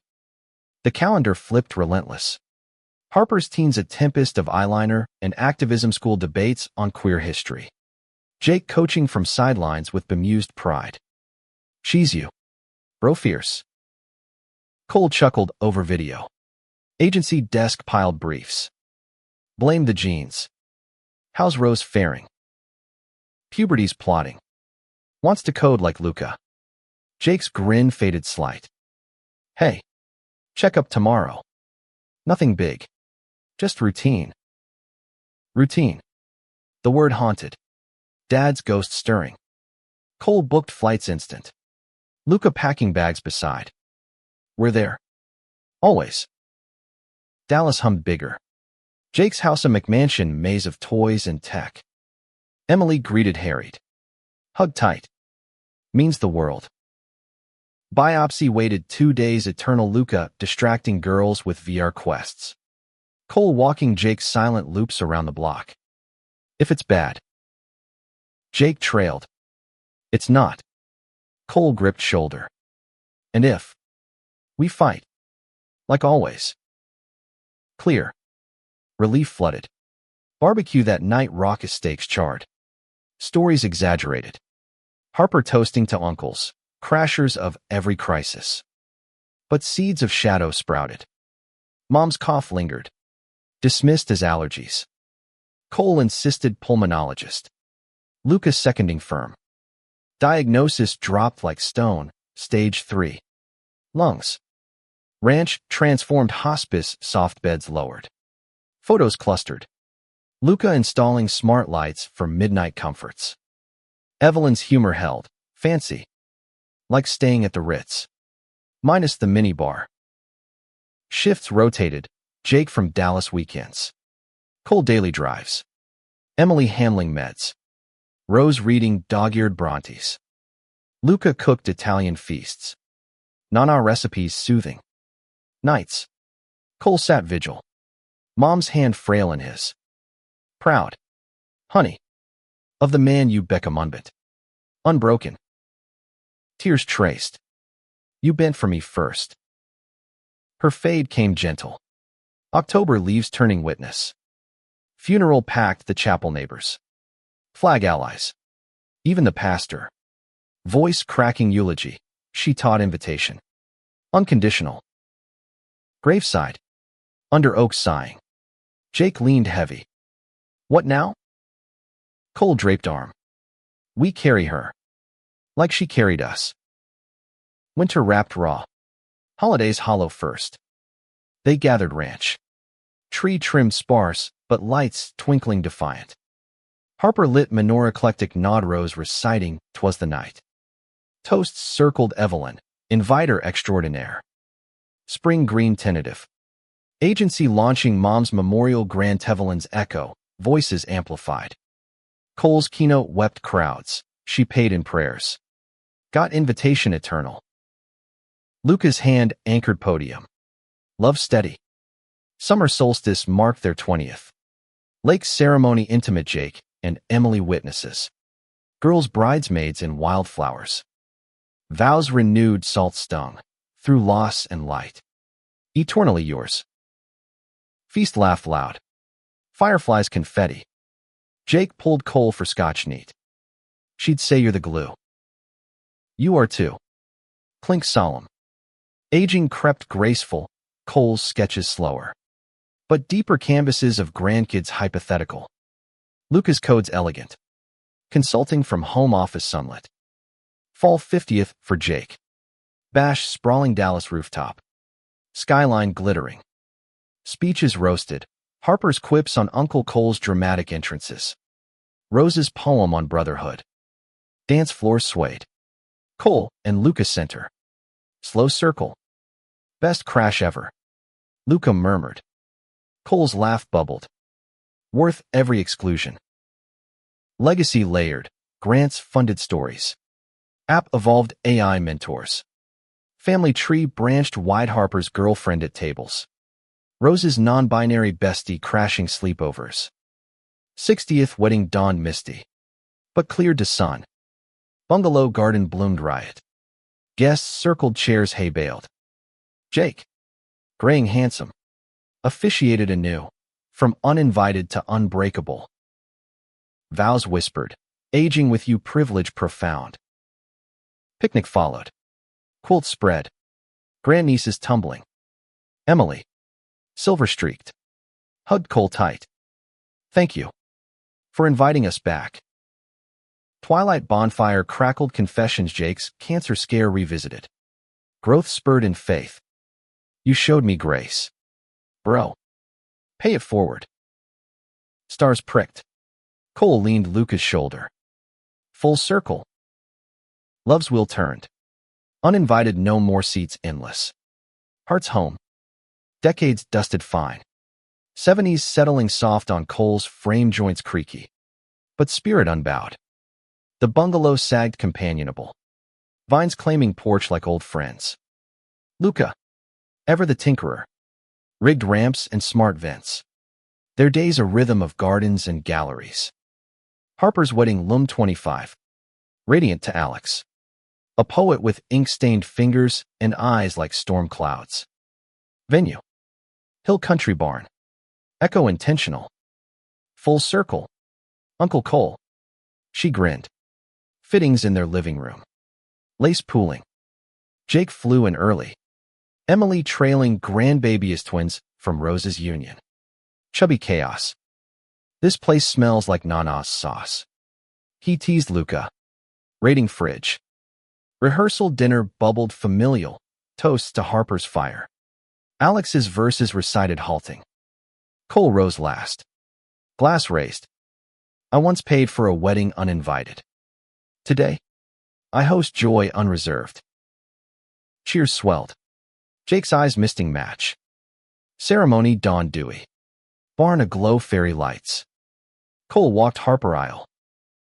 The calendar flipped relentless. Harper's teens a tempest of eyeliner and activism school debates on queer history. Jake coaching from sidelines with bemused pride. She's you. Bro fierce. Cole chuckled over video. Agency desk piled briefs. Blame the jeans. How's Rose faring? Puberty's plotting. Wants to code like Luca. Jake's grin faded slight. Hey. Check up tomorrow. Nothing big. Just routine. Routine. The word haunted. Dad's ghost stirring. Cole booked flights instant. Luca packing bags beside. We're there. Always. Dallas hummed bigger. Jake's house a McMansion maze of toys and tech. Emily greeted harried. Hug tight. Means the world. Biopsy waited 2 days eternal Luca distracting girls with VR quests. Cole walking Jake's silent loops around the block. If it's bad. Jake trailed. It's not. Cole gripped shoulder. And if. We fight. Like always. Clear. Relief flooded. Barbecue that night raucous steaks charred. Stories exaggerated. Harper toasting to uncles. Crashers of every crisis. But seeds of shadow sprouted. Mom's cough lingered. Dismissed as allergies. Cole insisted pulmonologist. Lucas seconding firm. Diagnosis dropped like stone, stage 3. Lungs. Ranch transformed hospice, soft beds lowered. Photos clustered. Luca installing smart lights for midnight comforts. Evelyn's humor held. Fancy. Like staying at the Ritz. Minus the minibar. Shifts rotated. Jake from Dallas weekends. Cole daily drives. Emily handling meds. Rose reading dog-eared Brontes. Luca cooked Italian feasts. Nana recipes soothing. Nights. Cole sat vigil. Mom's hand frail in his. Proud. Honey. Of the man you become unbent. Unbroken. Tears traced. You bent for me first. Her fade came gentle. October leaves turning witness. Funeral packed the chapel neighbors. Flag allies. Even the pastor. Voice cracking eulogy. She taught invitation. Unconditional. Graveside. Under oak sighing. Jake leaned heavy. What now? Cole draped arm. We carry her. Like she carried us. Winter wrapped raw. Holidays hollow first. They gathered ranch. Tree trimmed sparse, but lights twinkling defiant. Harper lit menorah eclectic nod rose reciting 'Twas the night. Toasts circled Evelyn, inviter extraordinaire. Spring green tentative. Agency launching Mom's Memorial Grand Evelyn's echo, voices amplified. Cole's keynote wept crowds. She paid in prayers. Got invitation eternal. Luca's hand anchored podium. Love steady. Summer solstice marked their 20th. Lake ceremony intimate Jake and Emily witnesses. Girls bridesmaids in wildflowers. Vows renewed salt stung. Through loss and light. Eternally yours. Feast laugh loud. Fireflies confetti. Jake pulled Cole for scotch neat. She'd say you're the glue. You are too. Clink solemn. Aging crept graceful, Cole's sketches slower. But deeper canvases of grandkids hypothetical. Luca's codes elegant. Consulting from home office sunlit. Fall 50th for Jake. Bash sprawling Dallas rooftop. Skyline glittering. Speeches roasted. Harper's quips on Uncle Cole's dramatic entrances. Rose's poem on brotherhood. Dance floor swayed. Cole and Luca center. Slow circle. Best crash ever. Luca murmured. Cole's laugh bubbled. Worth every exclusion. Legacy layered. Grants funded stories. App evolved AI mentors. Family tree branched wide. Harper's girlfriend at tables. Rose's non-binary bestie crashing sleepovers. 60th wedding dawned misty. But cleared to sun. Bungalow garden bloomed riot. Guests circled chairs hay baled. Jake, graying handsome, officiated anew, from uninvited to unbreakable. Vows whispered, aging with you privilege profound. Picnic followed. Quilt spread. Grandnieces tumbling. Emily, silver-streaked, hugged Cole tight. Thank you for inviting us back. Twilight bonfire crackled. Confessions. Jake's cancer scare revisited. Growth spurred in faith. You showed me grace. Bro. Pay it forward. Stars pricked. Cole leaned Luca's shoulder. Full circle. Love's wheel turned. Uninvited, no more seats endless. Hearts home. Decades dusted fine. 70s settling soft on Cole's frame joints creaky. But spirit unbowed. The bungalow sagged companionable. Vines claiming porch like old friends. Luca, ever the tinkerer. Rigged ramps and smart vents. Their days a rhythm of gardens and galleries. Harper's wedding loomed 25. Radiant to Alex. A poet with ink-stained fingers and eyes like storm clouds. Venue. Hill Country Barn. Echo intentional. Full circle. Uncle Cole. She grinned. Fittings in their living room. Lace pooling. Jake flew in early. Emily trailing grandbaby as twins from Rose's union. Chubby chaos. This place smells like Nana's sauce. He teased Luca. Raiding fridge. Rehearsal dinner bubbled familial. Toasts to Harper's fire. Alex's verses recited halting. Cole rose last. Glass raised. I once paid for a wedding uninvited. Today, I host joy unreserved. Cheers swelled. Jake's eyes misting match. Ceremony dawned dewy. Barn aglow fairy lights. Cole walked Harper aisle.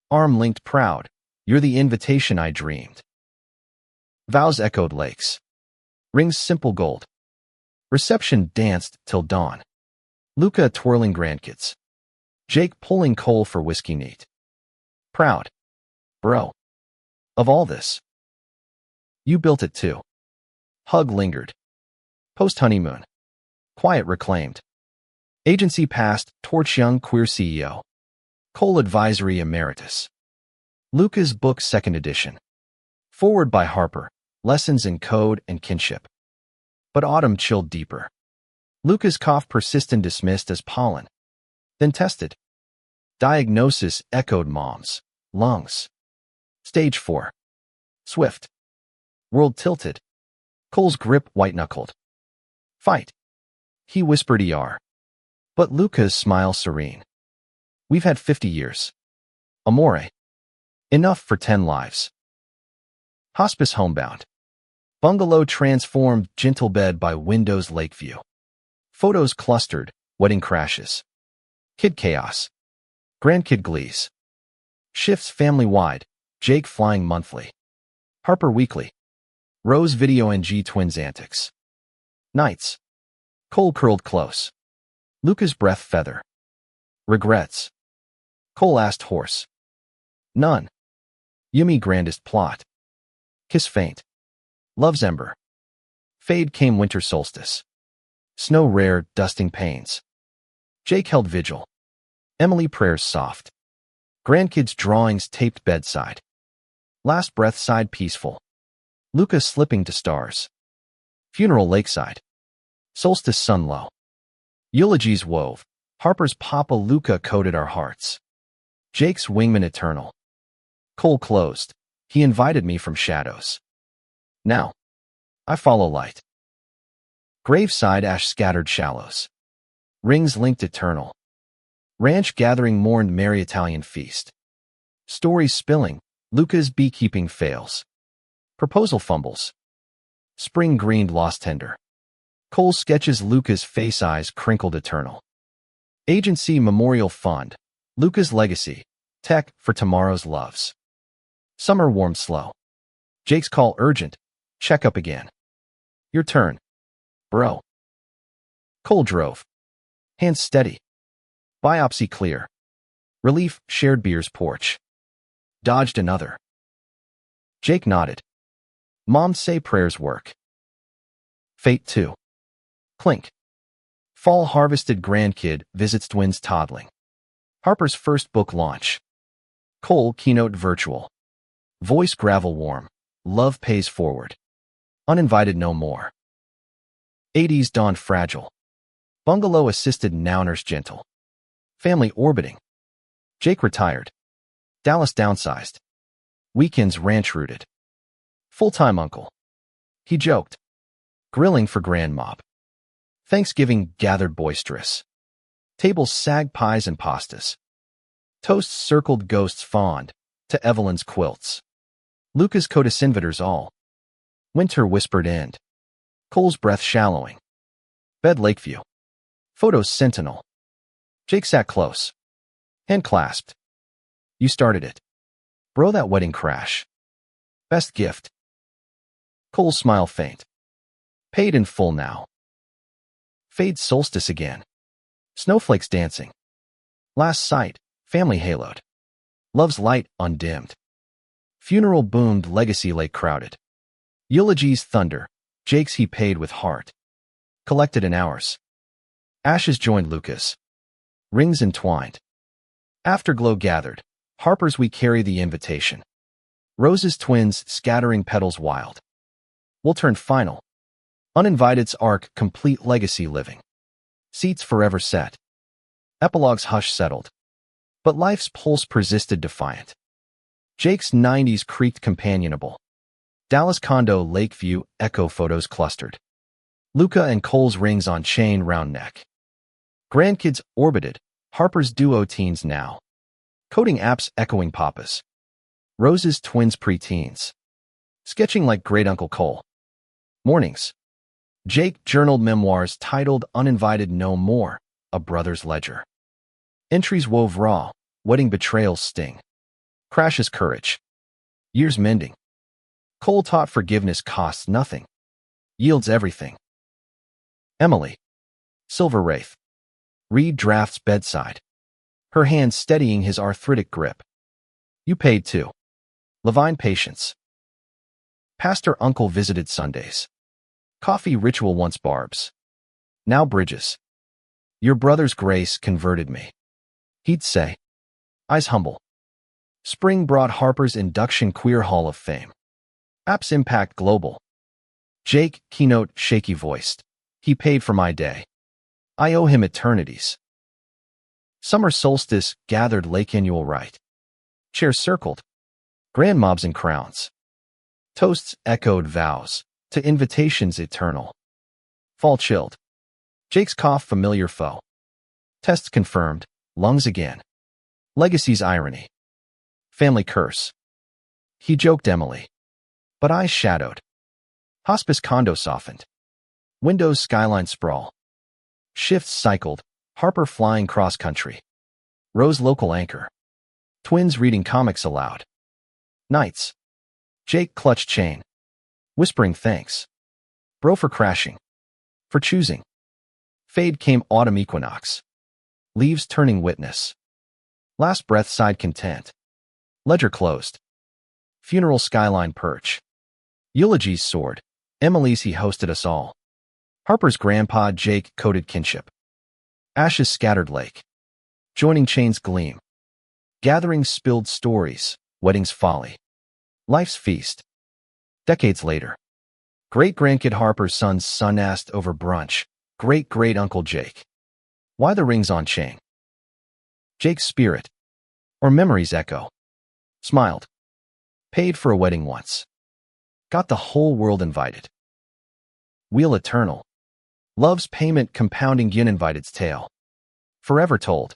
Arm linked proud. You're the invitation I dreamed. Vows echoed lakes. Rings simple gold. Reception danced till dawn. Luca twirling grandkids. Jake pulling Cole for whiskey neat. Proud. Bro. Of all this. You built it too. Hug lingered. Post-honeymoon. Quiet reclaimed. Agency passed, torch young queer CEO. Cole advisory emeritus. Luca's book 2nd edition. Forward by Harper. Lessons in code and kinship. But autumn chilled deeper. Luca's cough persistent dismissed as pollen. Then tested. Diagnosis echoed Mom's. Lungs. Stage 4. Swift. World tilted. Cole's grip white-knuckled. Fight. He whispered ER. But Luca's smile serene. We've had 50 years. Amore. Enough for 10 lives. Hospice homebound. Bungalow transformed, gentle bed by windows, Lakeview. Photos clustered, wedding crashes. Kid chaos. Grandkid glees. Shifts family-wide, Jake flying monthly. Harper weekly. Rose video and G twins antics. Nights. Cole curled close. Luca's breath feather. Regrets. Cole asked horse. None. Yumi grandest plot. Kiss faint. Love's ember. Fade came winter solstice. Snow rare, dusting pains. Jake held vigil. Emily prayers soft. Grandkids drawings taped bedside. Last breath sighed peaceful. Luca slipping to stars. Funeral lakeside. Solstice sun low. Eulogies wove. Harper's Papa Luca coated our hearts. Jake's wingman eternal. Cole closed. He invited me from shadows. Now, I follow light. Graveside ash scattered shallows. Rings linked eternal. Ranch gathering mourned merry Italian feast. Stories spilling, Luca's beekeeping fails. Proposal fumbles. Spring greened lost tender. Cole sketches Luca's face eyes crinkled eternal. Agency memorial fund. Luca's legacy. Tech for tomorrow's loves. Summer warmed slow. Jake's call urgent. Check up again. Your turn. Bro. Cole drove. Hands steady. Biopsy clear. Relief shared beer's porch. Dodged another. Jake nodded. Mom say prayers work. Fate 2. Clink. Fall harvested grandkid visits twins toddling. Harper's first book launch. Cole keynote virtual. Voice gravel warm. Love pays forward. Uninvited no more. 80s dawn fragile. Bungalow assisted nowners gentle. Family orbiting. Jake retired. Dallas downsized. Weekends ranch rooted. Full-time uncle. He joked. Grilling for grandmob. Thanksgiving gathered boisterous. Tables sag pies and pastas. Toasts circled ghosts fond. To Evelyn's quilts. Luca's codicilvators all. Winter whispered end. Cole's breath shallowing. Bed Lakeview. Photos sentinel. Jake sat close. Hand clasped. You started it. Bro, that wedding crash. Best gift. Cole's smile faint. Paid in full now. Fade solstice again. Snowflakes dancing. Last sight, family haloed. Love's light undimmed. Funeral boomed, legacy lake crowded. Eulogies thunder, Jake's he paid with heart. Collected in hours. Ashes joined Lucas. Rings entwined. Afterglow gathered. Harper's we carry the invitation. Rose's twins scattering petals wild. We'll turn final. Uninvited's arc complete legacy living. Seats forever set. Epilogue's hush settled. But life's pulse persisted defiant. Jake's 90s creaked companionable. Dallas condo Lakeview echo photos clustered. Luca and Cole's rings on chain round neck. Grandkids orbited. Harper's duo teens now. Coding apps echoing papas. Rose's twins preteens. Sketching like great Uncle Cole. Mornings. Jake journaled memoirs titled Uninvited No More, A Brother's Ledger. Entries wove raw, wedding betrayals sting. Crashes courage. Years mending. Cole taught forgiveness costs nothing. Yields everything. Emily. Silver Wraith. Reed drafts bedside. Her hand steadying his arthritic grip. You paid too. Levine patience. Pastor uncle visited Sundays. Coffee ritual once barbs. Now bridges. Your brother's grace converted me. He'd say. Eyes humble. Spring brought Harper's induction queer hall of fame. Apps impact global. Jake keynote shaky voiced. He paid for my day. I owe him eternities. Summer solstice gathered lake annual rite. Chairs circled. Grandmobs and crowns. Toasts echoed vows. To invitations eternal. Fall chilled. Jake's cough familiar foe. Tests confirmed. Lungs again. Legacy's irony. Family curse. He joked Emily. but eyes shadowed. Hospice condo softened. Windows skyline sprawl. Shifts cycled. Harper flying cross-country. Rose local anchor. Twins reading comics aloud. Nights. Jake clutched chain. Whispering thanks. Bro for crashing. For choosing. Fade came autumn equinox. Leaves turning witness. Last breath sighed content. Ledger closed. Funeral skyline perch. Eulogies soared. Emily's he hosted us all. Harper's grandpa Jake coded kinship. Ashes scattered lake. Joining chains gleam. Gatherings spilled stories. Weddings folly. Life's feast. Decades later. Great-grandkid Harper's son's son asked over brunch. Great-great-uncle Jake. Why the rings on chain? Jake's spirit. Or memories echo. Smiled. Paid for a wedding once. Got the whole world invited. Wheel eternal. Love's payment compounding yin invited's tale. Forever told.